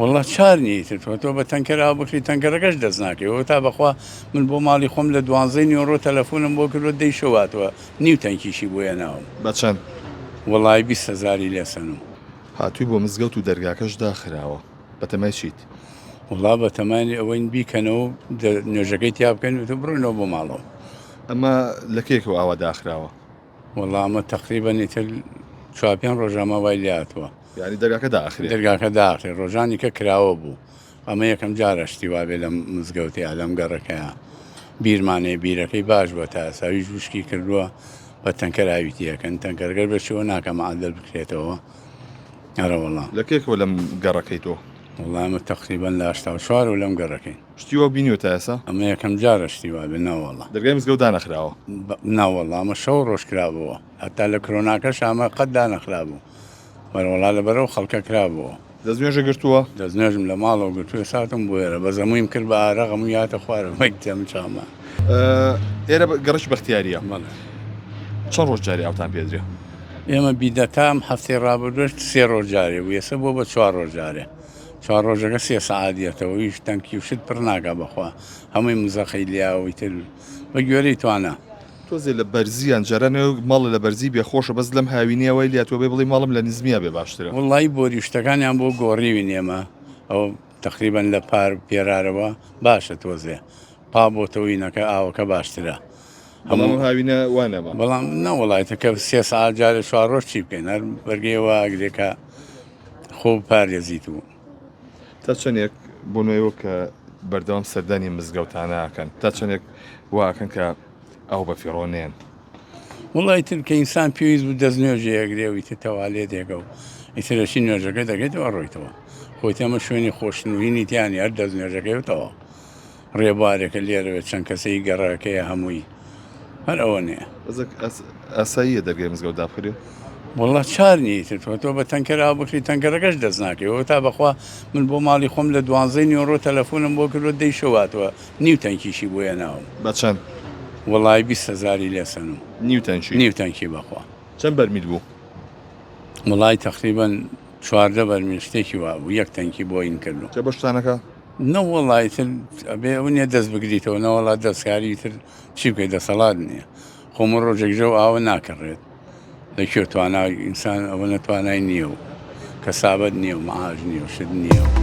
وڵڵا چار نیتر تۆ بە تەنکەرا بکری تەنکەرەکەش دەست ناکەوە تا بەخوا من بۆ ماڵی خۆم لە 12 نیۆڕۆ تەلەفۆنم بۆ کردوە دەیشەواتەوە نیو تەنکیشی بۆیە ناوم بە چەند؟ وڵای 20,000 لێسەنم. هاتووی بۆ مزگەوت و دەرگاکەش داخراوە بەتەمای چیت؟ وڵا بە تەمانی ئەوەی بیکەنەوە نوێژەکەی تیا بکەن و بڕۆینەوە بۆ ماڵەوە. ئەمە لە کێکەوە ئاوا داخراوە؟ وەڵا ئەمە تەقریبەن ئیتر 4-5 ڕۆژەمە وای لاتوە. یعنی دەرگاکە داخرێت؟ دەرگاکە داخرێ ڕۆژانی کە کراوە بوو. ئەمە یەکەم جارەشتی وابێ لەم مزگەوتی ئالەم گەڕەکەیە بیرمانەیە بیرەکەی باش بۆ تا ئاساویش وشکی کردووە بە تەنکەراویتی یەکەن تەنکەرگەر بەشەوە ناکەم عادل بکرێتەوە. ئەرە وەڵا لە کێکەوە لەم گەڕەکەی تۆ؟ وەڵا ئەمە تەقریبەن لە 84 و لەم گەڕەکەی. شتیوە بینیوە تا ئێستا؟ ئەمە یەکەم جارەشتی وابێ ناوەڵا. دەرگای مزگەوت دانەخراوە؟ ناوەڵا ئەمە شەو ڕۆژ کرابەوە هەتا لە کرۆناکەش ئەمە قەت دانەخرا بوو. وەڵا لەبەرەوە خەڵکە کرابەوە. دەستنوێژە گرتووە؟ دەستنوێژم لە ماڵەوە گرتووە ساتم بۆ ئێرە بە زەموویم کرد بە ئارەغەم و یاتە خوارە مەکتەم چاما. ئێرە گەڕش بەختیاریە. بەڵێ. چەند ڕۆژ جاری ئەوتان پێدرێ؟ ئێمە بیدەتام هەفتەی ڕابردوش 3 ڕۆژ جارێ و ئێستا بۆ بە 4 ڕۆژ جارێ. 4 ڕۆژەکە 3 سەعاتیەتەوە ویش تەنکی وشت پڕ ناکە بەخوا هەمووی مزەخەی لیاوەی تر بە گوێرەی توانە. تۆزێ لە بەرزیان جارانەوە ماڵە لە بەرزی بێخۆشە بەس لەم هاوینیەوەی لاتوە بێ بڵی ماڵم لە نزمیە بێ باشترە. وڵی بۆری شتەکانیان بۆ گۆڕیوین ئێمە ئەو تقریبان لە پار پێرارەوە باشە تۆزێ پا بۆتەوەینەکە ئاوەکە باشترە. هەموو هاوینە وانەبە. بەڵام نەوەڵایەتە کە 3 ساعت جارە 4 ڕۆژ چی بکەین هەر بەرگەیەوە ئەگرێکە خۆ پارێزیت و تا چەندێک بۆ نوێیەوە کە بەردەوام سەردانی مزگەوتانەکەن تا چەندێک واکەن کە ئەو بە فیڕۆنێن. وڵی تر کە ئینسان پێویست بوو دەست نوێژە ئەگرێویتە تەوالێ دێگە و ئیترەشی نوێژەکە دەگەێتەوە ڕۆیتەوە خۆی ئەمە شوێنی خۆشنوینی تیانی هەر دەست نوێژەکەیوتەوە ڕێبارێکە لێرەوێت چەند کەسەی گەڕەکەیە هەمووی هەر ئەوە نییە. ئاساییە دەرگای مزگەوت داخرێ؟ وڵڵا چار نیتر تۆ بە تەنکەرا بکری تەنکەرەکەش دەست ناکەوە تا بەخوا من بۆ ماڵی خۆم لە 12 نیۆڕۆ تەلەفۆنم بۆ کردوە دەیشەواتەوە نیو تەنکیشی بۆیە ناوم. بە چەند؟ وڵای 20,000 لێسەنم. نیو تەنکی؟ نیو تەنکی بەخوا. چەند بەرمیل بوو؟ وڵای تقریبان 14 بەرمیل شتێکی وا بوو یەک تەنکی بۆ ئین کردو. چە بە شتانەکە؟ نەوەڵای تر ئەبێ ئەو نیە دەست بگریتەوە نەوەڵا دەستکاری تر چی بکەیت دەسەڵات نییە خۆمە ڕۆژێک ژە و ئاوە ناکەڕێت لەکوێ توانای ئینسان ئەوە نەتوانای نییە و کەسابەت نییە و مەعاش نییە و شت نییە.